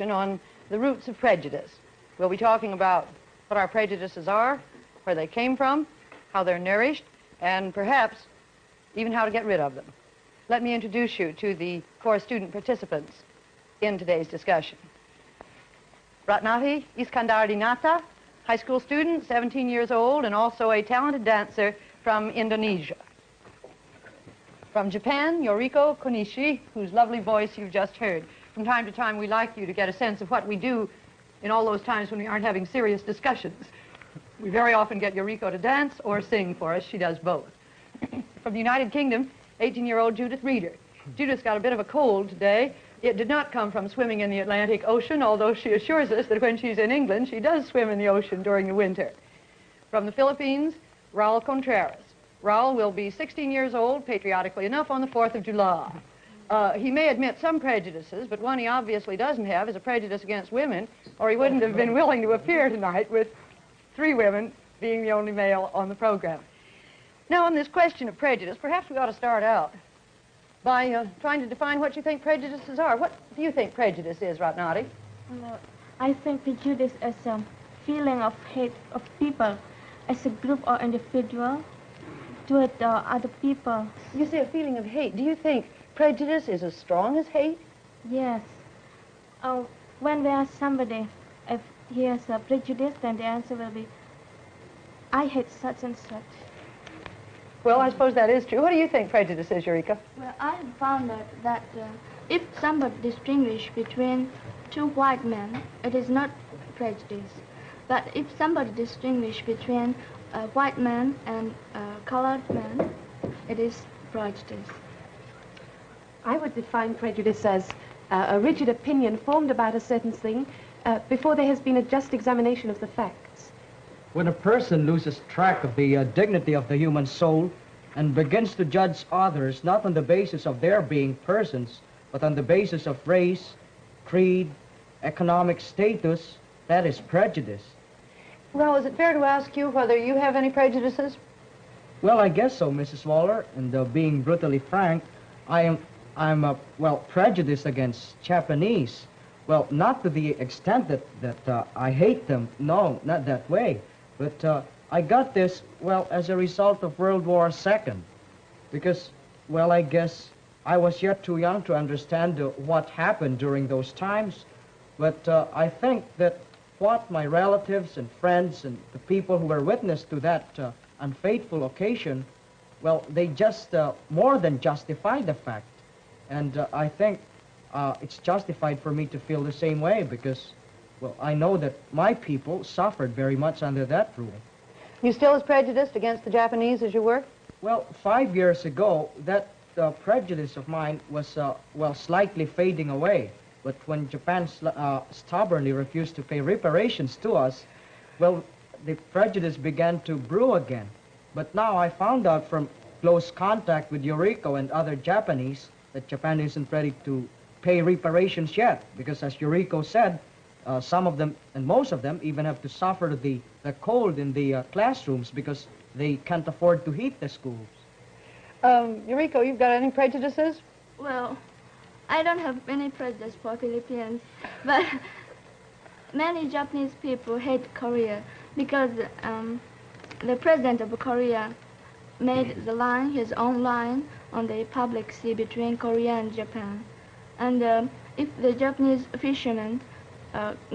On the roots of prejudice. We'll be talking about what our prejudices are, where they came from, how they're nourished, and perhaps even how to get rid of them. Let me introduce you to the 4 student participants in today's discussion. Ratnati Iskandardinata, high school student, 17 years old, and also a talented dancer from Indonesia. From Japan, Yoriko Konishi, whose lovely voice you've just heard. From time to time, we like you to get a sense of what we do in all those times when we aren't having serious discussions. We very often get Yoriko to dance or sing for us. She does both. From the United Kingdom, 18-year-old Judith Reeder. Judith's got a bit of a cold today. It did not come from swimming in the Atlantic Ocean, although she assures us that when she's in England, she does swim in the ocean during the winter. From the Philippines, Raul Contreras. Raul will be 16 years old, patriotically enough, on the 4th of July. He may admit some prejudices, but one he obviously doesn't have is a prejudice against women, or he wouldn't have been willing to appear tonight with 3 women being the only male on the program. Now, on this question of prejudice, perhaps we ought to start out by trying to define what you think prejudices are. What do you think prejudice is, Ratnati? I think prejudice is a feeling of hate of people as a group or individual toward other people. You say a feeling of hate. Do you think prejudice is as strong as hate? Yes. When we ask somebody if he has a prejudice, then the answer will be, I hate such and such. Well, I suppose that is true. What do you think prejudice is, Eureka? Well, I have found out that if somebody distinguishes between 2 white men, it is not prejudice. But if somebody distinguishes between a white man and a colored man, it is prejudice. I would define prejudice as a rigid opinion formed about a certain thing before there has been a just examination of the facts. When a person loses track of the dignity of the human soul and begins to judge others not on the basis of their being persons, but on the basis of race, creed, economic status, that is prejudice. Well, is it fair to ask you whether you have any prejudices? Well, I guess so, Mrs. Waller, and being brutally frank, I'm prejudiced against Japanese. Well, not to the extent that I hate them. No, not that way. But I got this, well, as a result of World War II. Because, well, I guess I was yet too young to understand what happened during those times. But I think that what my relatives and friends and the people who were witness to that unfaithful occasion, well, they just more than justified the fact. And I think it's justified for me to feel the same way because, well, I know that my people suffered very much under that rule. You still as prejudiced against the Japanese as you were? Well, 5 years ago, that prejudice of mine was, well, slightly fading away. But when Japan stubbornly refused to pay reparations to us, well, the prejudice began to brew again. But now I found out from close contact with Yoriko and other Japanese that Japan isn't ready to pay reparations yet, because as Yoriko said, some of them, and most of them, even have to suffer the cold in the classrooms because they can't afford to heat the schools. Yoriko, you've got any prejudices? Well, I don't have any prejudice for Philippines, but many Japanese people hate Korea because the president of Korea made the line, his own line, on the public sea between Korea and Japan. And if the Japanese fishermen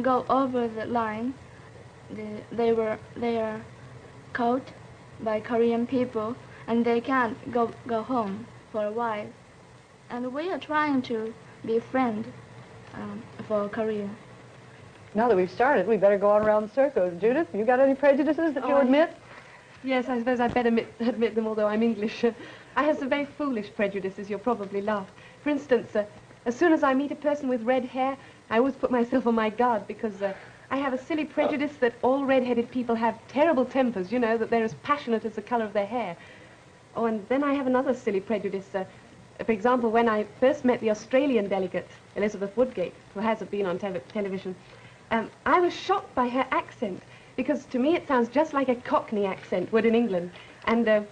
go over the line, they are caught by Korean people, and they can't go home for a while. And we are trying to be a friend for Korea. Now that we've started, we better go on around the circle. Judith, you got any prejudices that you admit? Yes, I suppose I'd better admit them, although I'm English. I have some very foolish prejudices, you'll probably laugh. For instance, as soon as I meet a person with red hair, I always put myself on my guard because I have a silly prejudice that all red-headed people have terrible tempers, you know, that they're as passionate as the color of their hair. Oh, and then I have another silly prejudice. For example, when I first met the Australian delegate, Elizabeth Woodgate, who has been on television, I was shocked by her accent, because to me it sounds just like a Cockney accent would in England. And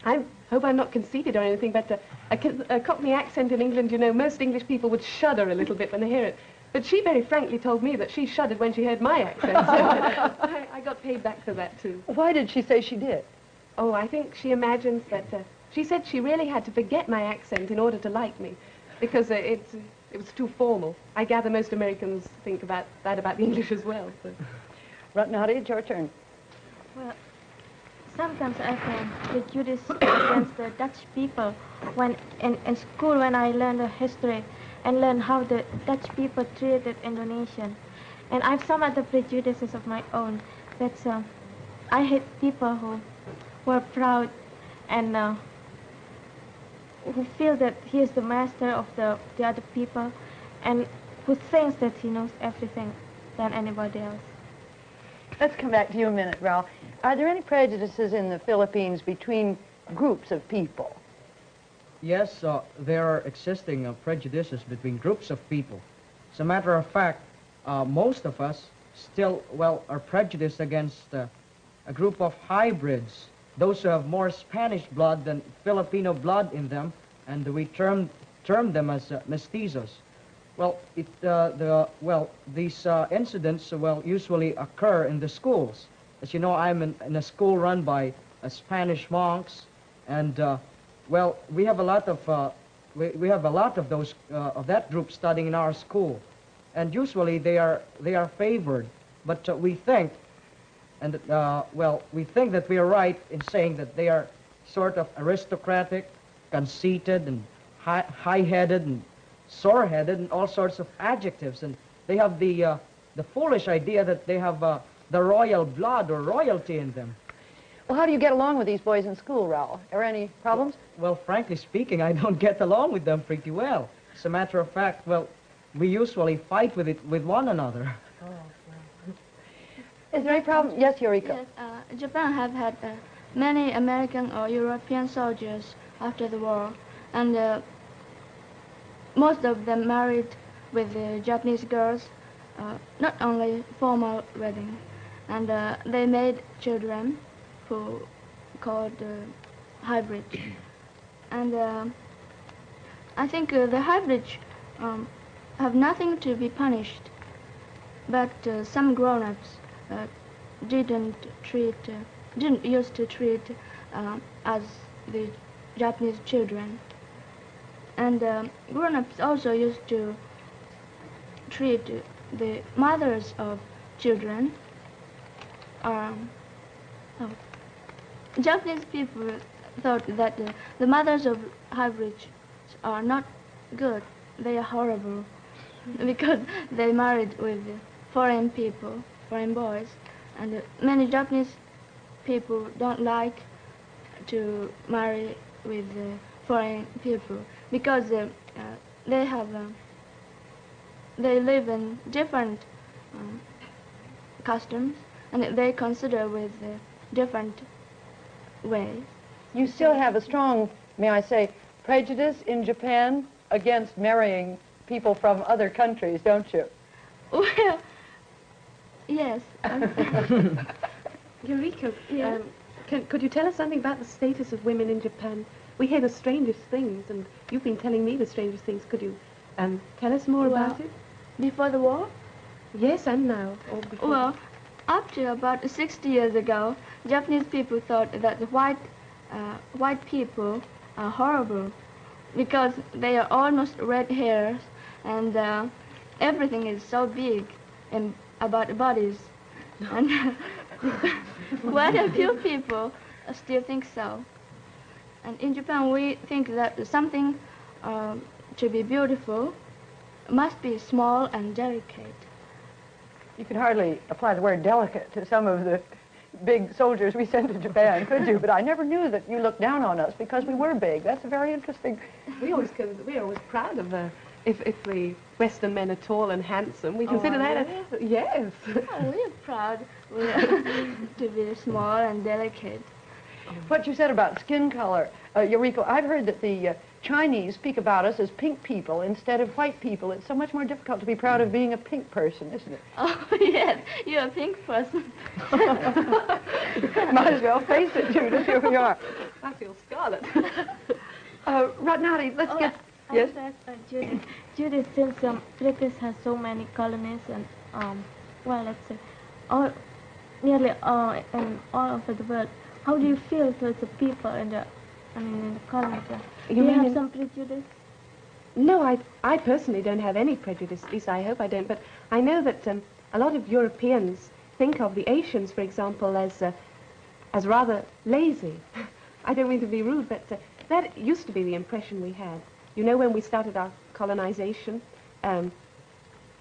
I hope I'm not conceited or anything, but a Cockney accent in England, you know, most English people would shudder a little bit when they hear it. But she very frankly told me that she shuddered when she heard my accent. So I got paid back for that, too. Why did she say she did? Oh, I think she imagines that... she said she really had to forget my accent in order to like me, because it was too formal. I gather most Americans think about that about the English as well. So. Ratnati, it's your turn. Well, sometimes I feel prejudice against the Dutch people when in school when I learn the history and learn how the Dutch people treated Indonesian. And I have some other prejudices of my own. That's I hate people who are proud and who feel that he is the master of the other people and who thinks that he knows everything than anybody else. Let's come back to you a minute, Ralph. Are there any prejudices in the Philippines between groups of people? Yes, there are existing prejudices between groups of people. As a matter of fact, most of us still, well, are prejudiced against a group of hybrids, those who have more Spanish blood than Filipino blood in them, and we term them as mestizos. Well, these incidents, usually occur in the schools. As you know, I'm in a school run by Spanish monks, and we have a lot of we have a lot of those of that group studying in our school, and usually they are favored. But we think, and we think that we are right in saying that they are sort of aristocratic, conceited, and high-headed, and sore-headed, and all sorts of adjectives, and they have the foolish idea that they have the royal blood or royalty in them. Well, how do you get along with these boys in school, Raul? Are there any problems? Well, frankly speaking, I don't get along with them pretty well. As a matter of fact, we usually fight with one another. Is there any problem? Yes, Yoriko. Yes, Japan have had many American or European soldiers after the war, and most of them married with Japanese girls, not only formal wedding, and they made children who called hybrids. And I think the hybrids have nothing to be punished, but some grown-ups didn't used to treat as the Japanese children. And grown-ups also used to treat the mothers of children. Japanese people thought that the mothers of hybrids are not good. They are horrible because they married with foreign people, foreign boys, and many Japanese people don't like to marry with foreign people because they live in different customs, and they consider with different ways. You still have a strong, may I say, prejudice in Japan against marrying people from other countries, don't you? Well, yes. Yoriko, Yes. could you tell us something about the status of women in Japan? We hear the strangest things, and you've been telling me the strangest things. Could you tell us more about it? Before the war? Yes, and now. Or before. Well, up to about 60 years ago, Japanese people thought that the white people are horrible because they are almost red hairs, and everything is so big about bodies. And quite a few people still think so. And in Japan, we think that something to be beautiful must be small and delicate. You could hardly apply the word delicate to some of the big soldiers we sent to Japan, could you? But I never knew that you looked down on us because we were big. That's very interesting. We're always proud of if the Western men are tall and handsome. We consider that yes. Oh, we're proud to be small and delicate. What you said about skin color, Yoriko, I've heard that the Chinese speak about us as pink people instead of white people. It's so much more difficult to be proud of being a pink person, isn't it? Oh, yes, you're a pink person. Might as well face it, Judith. Here we are. I feel scarlet. Ratnati, let's get Yes? I want to ask Judith. Judith, since British has so many colonies and, well, let's say, all, nearly all, in all over the world, how do you feel towards the people in the, I mean, in the colonies? Do you mean have in- some prejudice? No, I personally don't have any prejudice, at least I hope I don't, but I know that a lot of Europeans think of the Asians, for example, as rather lazy. I don't mean to be rude, but that used to be the impression we had. You know, when we started our colonization,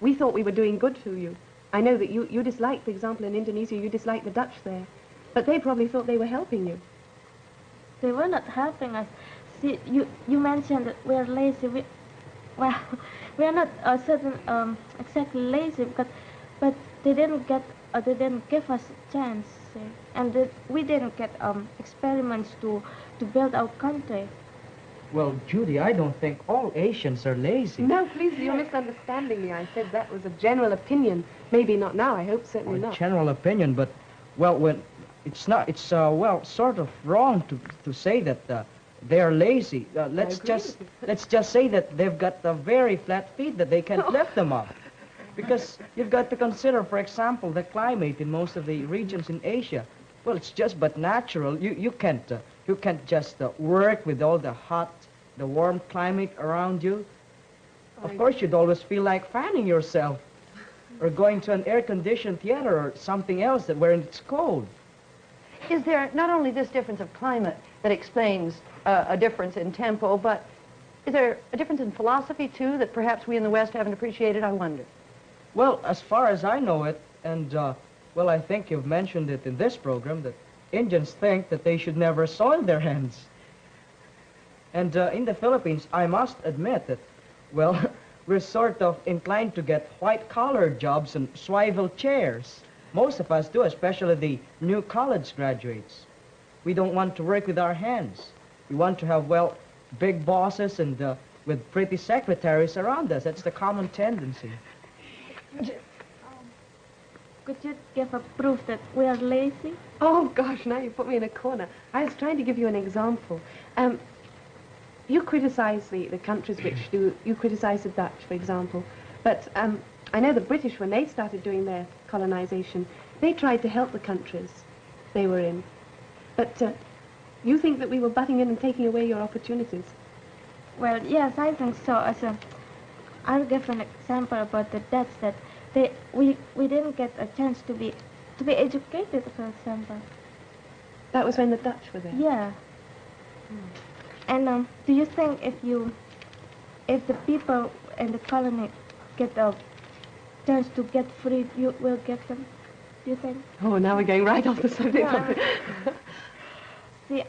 we thought we were doing good to you. I know that you disliked, for example, in Indonesia, you disliked the Dutch there, but they probably thought they were helping you. They were not helping us. See, you mentioned that we're lazy. Well, we are not exactly lazy, but they didn't give us a chance, see. And we didn't get experiments to build our country. Well, Judy, I don't think all Asians are lazy. No, please, you're misunderstanding me. I said that was a general opinion. Maybe not now, I hope certainly Or not. general opinion, but, well, when it's not, it's, well, sort of wrong to say that they are lazy. Let's just say that they've got very flat feet that they can't lift them up. Because you've got to consider, for example, the climate in most of the regions in Asia. Well, it's just but natural. You can't just work with all the warm climate around you. Of course, you'd always feel like fanning yourself, or going to an air-conditioned theater or something else where it's cold. Is there not only this difference of climate that explains a difference in tempo, but is there a difference in philosophy, too, that perhaps we in the West haven't appreciated, I wonder? Well, as far as I know it, and, well, I think you've mentioned it in this program, that Indians think that they should never soil their hands. And in the Philippines, I must admit that, well, we're sort of inclined to get white-collar jobs and swivel chairs. Most of us do, especially the new college graduates. We don't want to work with our hands. We want to have, well, big bosses and with pretty secretaries around us. That's the common tendency. Could you give a proof that we are lazy? Oh, gosh, now you put me in a corner. I was trying to give you an example. You criticize the countries which do, you criticize the Dutch, for example, but I know the British, when they started doing their colonization, they tried to help the countries they were in. But you think that we were butting in and taking away your opportunities? Well, yes, I think so. I'll give an example about the Dutch, that we didn't get a chance to be educated, for example. That was when the Dutch were there? Yeah. And do you think if the people in the colony get a chance to get free, you will give them? Do you think? Oh, now we're going right off the subject. Yeah. See,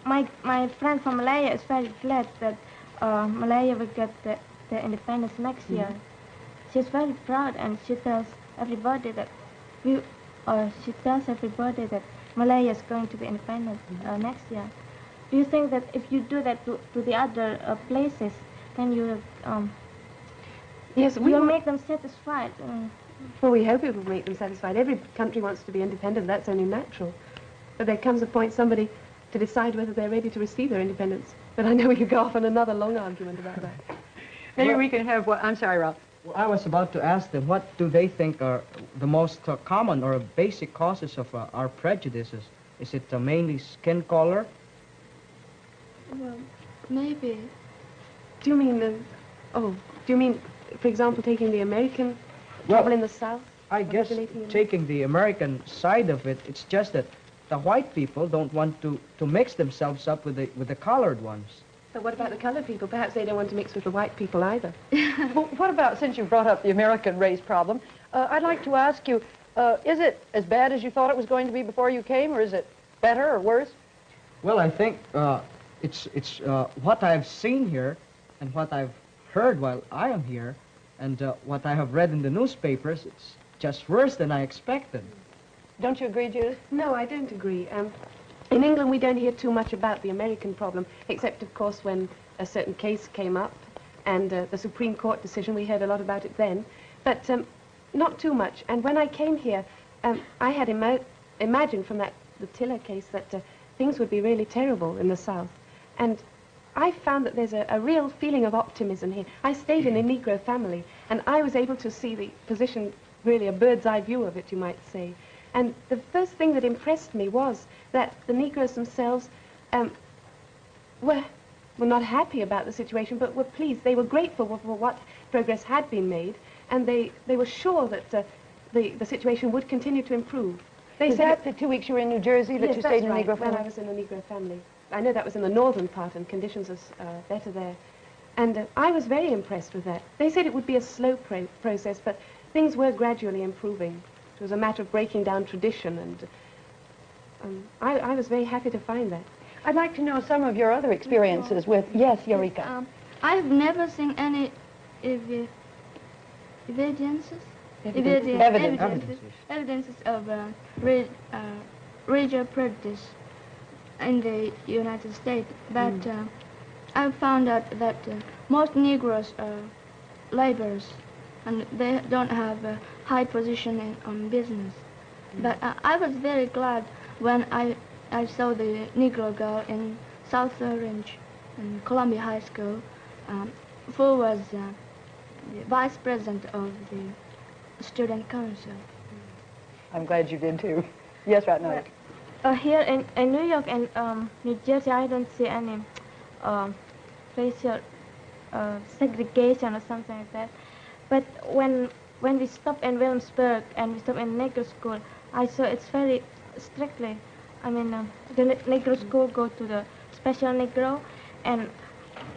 my friend from Malaya is very glad that Malaya will get the independence next year. She's very proud, and she tells everybody that Malaya is going to be independent next year. Do you think that if you do that to the other places, then you will Yes, we you'll make them satisfied? Well, we hope it will make them satisfied. Every country wants to be independent. That's only natural. But there comes a point somebody to decide whether they're ready to receive their independence. But I know we could go off on another long argument about that. Maybe we can have what... I'm sorry, Ralph. Well, I was about to ask them, what do they think are the most common or basic causes of our prejudices? Is it mainly skin color? Well, maybe. Do you mean, for example, taking the American trouble in the South? I guess Originating in- taking the American side of it, it's just that the white people don't want to mix themselves up with the colored ones. But what about the colored people? Perhaps they don't want to mix with the white people either. Well, what about, since you brought up the American race problem, I'd like to ask you, is it as bad as you thought it was going to be before you came, or is it better or worse? Well, I think it's what I've seen here and what I've heard while I am here and what I have read in the newspapers, it's just worse than I expected. Don't you agree, Judith? No, I don't agree. In England, we don't hear too much about the American problem, except, of course, when a certain case came up and the Supreme Court decision, we heard a lot about it then. But not too much. And when I came here, I had imagined from the Tiller case that things would be really terrible in the South. And I found that there's a real feeling of optimism here. I stayed in a Negro family, and I was able to see the position, really a bird's eye view of it, you might say. And the first thing that impressed me was that the Negroes themselves were not happy about the situation, but were pleased. They were grateful for what progress had been made, and they were sure that the situation would continue to improve. They Was said that the 2 weeks you were in New Jersey that yes, you that's stayed in a right, Negro when family? I was in a Negro family. I know that was in the northern part, and conditions are better there. And I was very impressed with that. They said it would be a slow process, but things were gradually improving. It was a matter of breaking down tradition, and I was very happy to find that. I'd like to know some of your other experiences with, yes, Eureka. I've never seen any evidences of racial prejudice in the United States, but I found out that most Negroes are laborers, and they don't have a high position on business. But I was very glad when I saw the Negro girl in South Orange, in Columbia High School, who was the vice president of the student council. I'm glad you did too. Yes, Ratnavik. Here in New York and New Jersey, I don't see any racial segregation or something like that. But when we stop in Williamsburg and we stop in Negro school, I saw it's very strictly. I mean, the Negro school go to the special Negro, and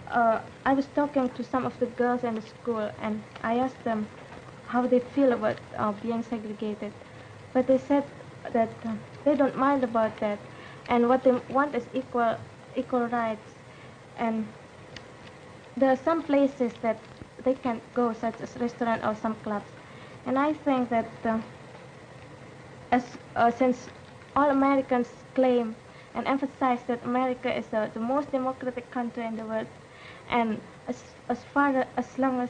I was talking to some of the girls in the school, and I asked them how they feel about being segregated. But they said that they don't mind about that, and what they want is equal rights. And there are some places that they can go, such as restaurant or some clubs. And I think that since all Americans claim and emphasize that America is the most democratic country in the world, and as long as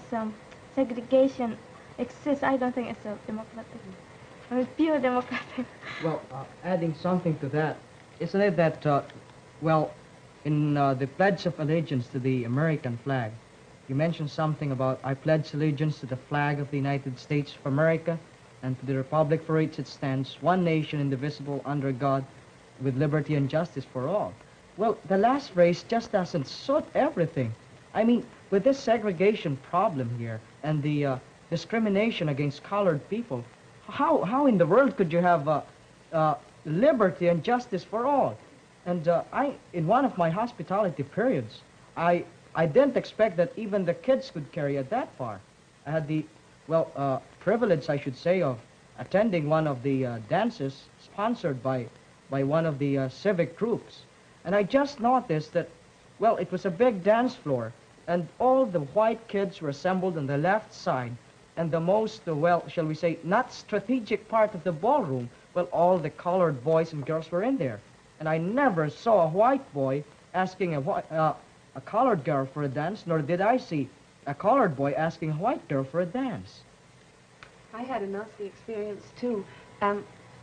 segregation exists, I don't think it's a democratic. I mean, pure democratic. Well, adding something to that, isn't it that, well, in the Pledge of Allegiance to the American flag, you mentioned something about I pledge allegiance to the flag of the United States of America and to the republic for which it stands, one nation indivisible under God, with liberty and justice for all. Well, the last phrase just doesn't suit everything. I mean, with this segregation problem here and the discrimination against colored people, how in the world could you have liberty and justice for all? And in one of my hospitality periods, I didn't expect that even the kids could carry it that far. I had the, privilege, I should say, of attending one of the dances sponsored by one of the civic groups. And I just noticed that, well, it was a big dance floor, and all the white kids were assembled on the left side, and the most, shall we say, not strategic part of the ballroom, well, all the colored boys and girls were in there. And I never saw a white boy asking a colored girl for a dance, nor did I see a colored boy asking a white girl for a dance. I had a nasty experience too.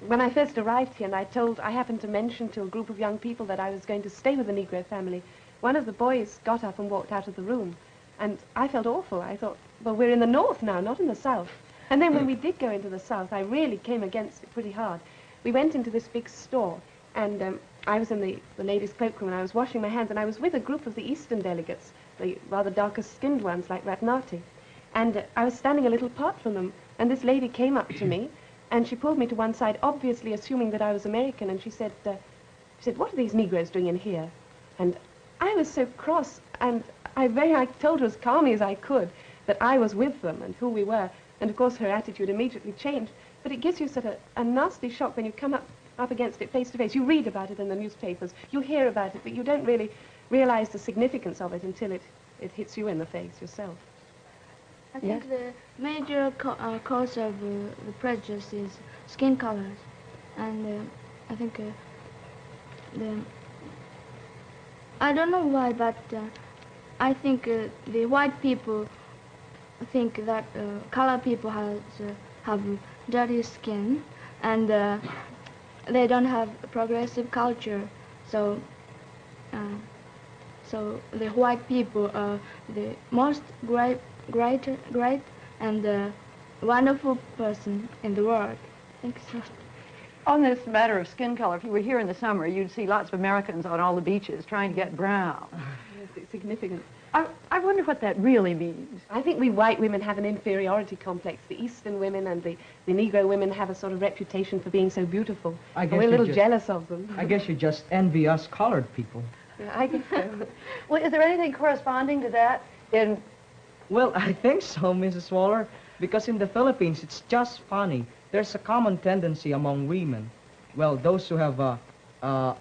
When I first arrived here, and I happened to mention to a group of young people that I was going to stay with a Negro family, one of the boys got up and walked out of the room. And I felt awful. I thought, well, we're in the north now, not in the south. And then when we did go into the south, I really came against it pretty hard. We went into this big store, and I was in the ladies' cloakroom, and I was washing my hands, and I was with a group of the eastern delegates, the rather darker-skinned ones like Ratnati. And I was standing a little apart from them, and this lady came up to me, and she pulled me to one side, obviously assuming that I was American, and she said, what are these Negroes doing in here? And I was so cross, and I told her as calmly as I could that I was with them and who we were, and of course her attitude immediately changed. But it gives you such a nasty shock when you come up against it face to face. You read about it in the newspapers, you hear about it, but you don't really realize the significance of it until it hits you in the face yourself. I think the major cause of the prejudice is skin colors, and I think I don't know why, but I think the white people think that colored people have dirty skin, and they don't have progressive culture, so so the white people are the most great and wonderful person in the world. I think so. On this matter of skin color, if you were here in the summer, you'd see lots of Americans on all the beaches trying to get brown. Yes, it's significant. I wonder what that really means. I think we white women have an inferiority complex. The Eastern women and the Negro women have a sort of reputation for being so beautiful. I guess We're a little you jealous of them. I guess you just envy us colored people. Yeah, I guess so. Well, is there anything corresponding to that in... Well, I think so, Mrs. Waller, because in the Philippines, it's just funny. There's a common tendency among women, well, those who have a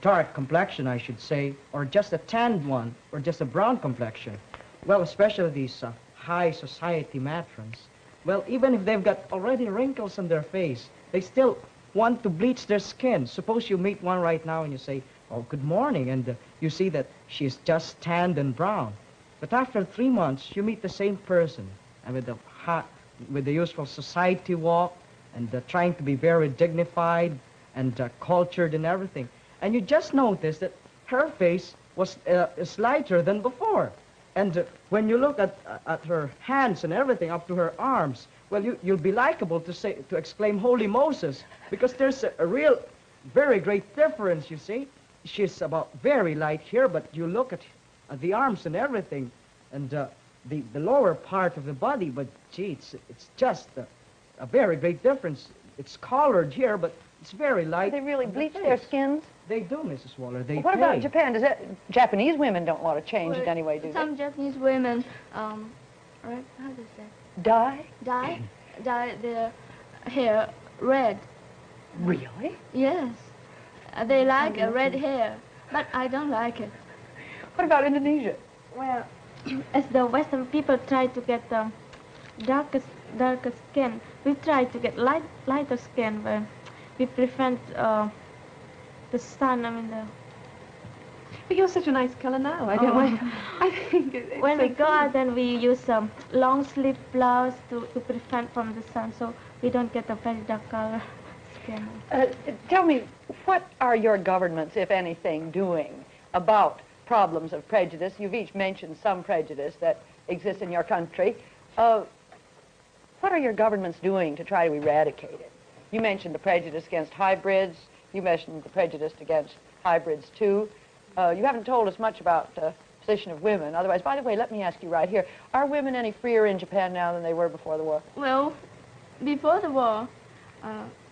dark complexion, I should say, or just a tanned one, or just a brown complexion. Well, especially these high society matrons. Well, even if they've got already wrinkles on their face, they still want to bleach their skin. Suppose you meet one right now and you say, oh, good morning, and you see that she's just tanned and brown. But after 3 months, you meet the same person, and with the usual society walk, and trying to be very dignified and cultured and everything. And you just notice that her face was is lighter than before. And when you look at her hands and everything up to her arms, well, you'll be likable to exclaim, Holy Moses, because there's a real, very great difference, you see. She's about very light here, but you look at the arms and everything, and the lower part of the body, but gee, it's just a very great difference. It's colored here, but it's very light. They really bleach their skins? They do, Mrs. Waller. They What pay. about Japan? Japanese women don't want to change it anyway, do they? Some Japanese women, right, how do you say? Dye? Dye their hair red. Really? Yes. They like red hair, but I don't like it. What about Indonesia? Well, as the Western people try to get darker skin, we try to get lighter skin, but we prevent the sun. I mean, But you're such a nice color now. I don't mind. I think it's when so we go cool. out, then we use long sleeve blouse to prevent from the sun, so we don't get a very dark color skin. Tell me, what are your governments, if anything, doing about problems of prejudice? You've each mentioned some prejudice that exists in your country. What are your governments doing to try to eradicate it? You mentioned the prejudice against hybrids. You mentioned the prejudice against hybrids, too. You haven't told us much about the position of women. Otherwise, by the way, let me ask you right here, are women any freer in Japan now than they were before the war? Well, before the war,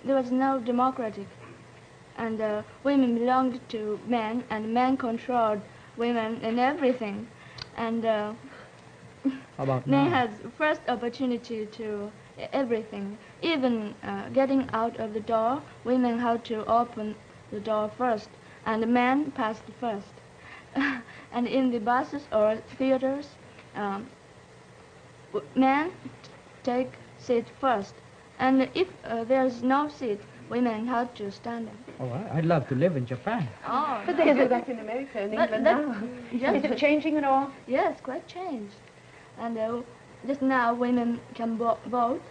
there was no democratic, and women belonged to men, and men controlled women in everything. And How about men now? had first opportunity to everything. Even getting out of the door, women had to open the door first, and the men passed first. And in the buses or theaters, men take seat first. And if there's no seat, women have to stand up. Oh, I'd love to live in Japan. Oh, But they do that in America and But England that- now. Is it changing at all? yes, quite changed. And just now women can vote,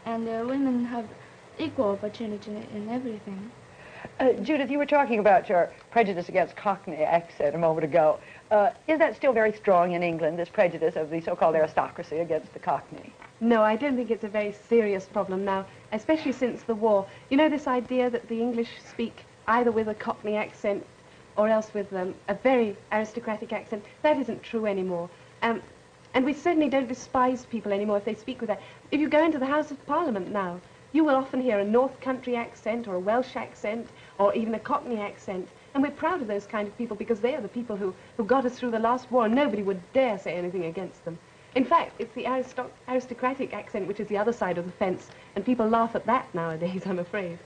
and women have equal opportunity in everything. Judith, you were talking about your prejudice against Cockney accent a moment ago. Is that still very strong in England, this prejudice of the so-called aristocracy against the Cockney? No, I don't think it's a very serious problem now, especially since the war. You know, this idea that the English speak either with a Cockney accent or else with a very aristocratic accent, that isn't true anymore. And we certainly don't despise people anymore if they speak with that. If you go into the House of Parliament now, you will often hear a North Country accent or a Welsh accent or even a Cockney accent. And we're proud of those kind of people because they are the people who got us through the last war, and nobody would dare say anything against them. In fact, it's the aristocratic accent which is the other side of the fence, and people laugh at that nowadays, I'm afraid.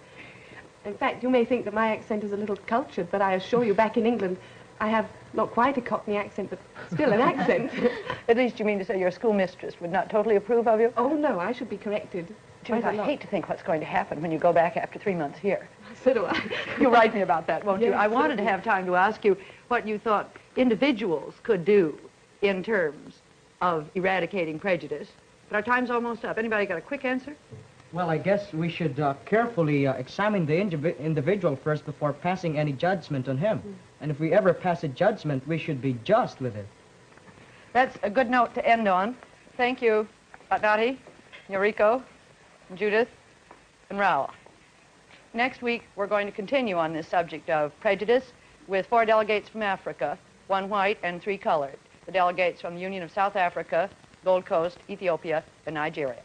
In fact, you may think that my accent is a little cultured, but I assure you back in England, I have not quite a Cockney accent, but still an accent. At least you mean to say your schoolmistress would not totally approve of you? Oh, no, I should be corrected. Judith, Quite I a lot. hate to think what's going to happen when you go back after 3 months here. So do I. You'll write me about that, won't you? Yes, I wanted to certainly. have time to ask you what you thought individuals could do in terms of eradicating prejudice. But our time's almost up. Anybody got a quick answer? Well, I guess we should carefully examine the individual first before passing any judgment on him. And if we ever pass a judgment, we should be just with it. That's a good note to end on. Thank you, Patnati, Yoriko, Judith, and Raoul. Next week, we're going to continue on this subject of prejudice with 4 delegates from Africa, 1 white and 3 colored. The delegates from the Union of South Africa, Gold Coast, Ethiopia, and Nigeria.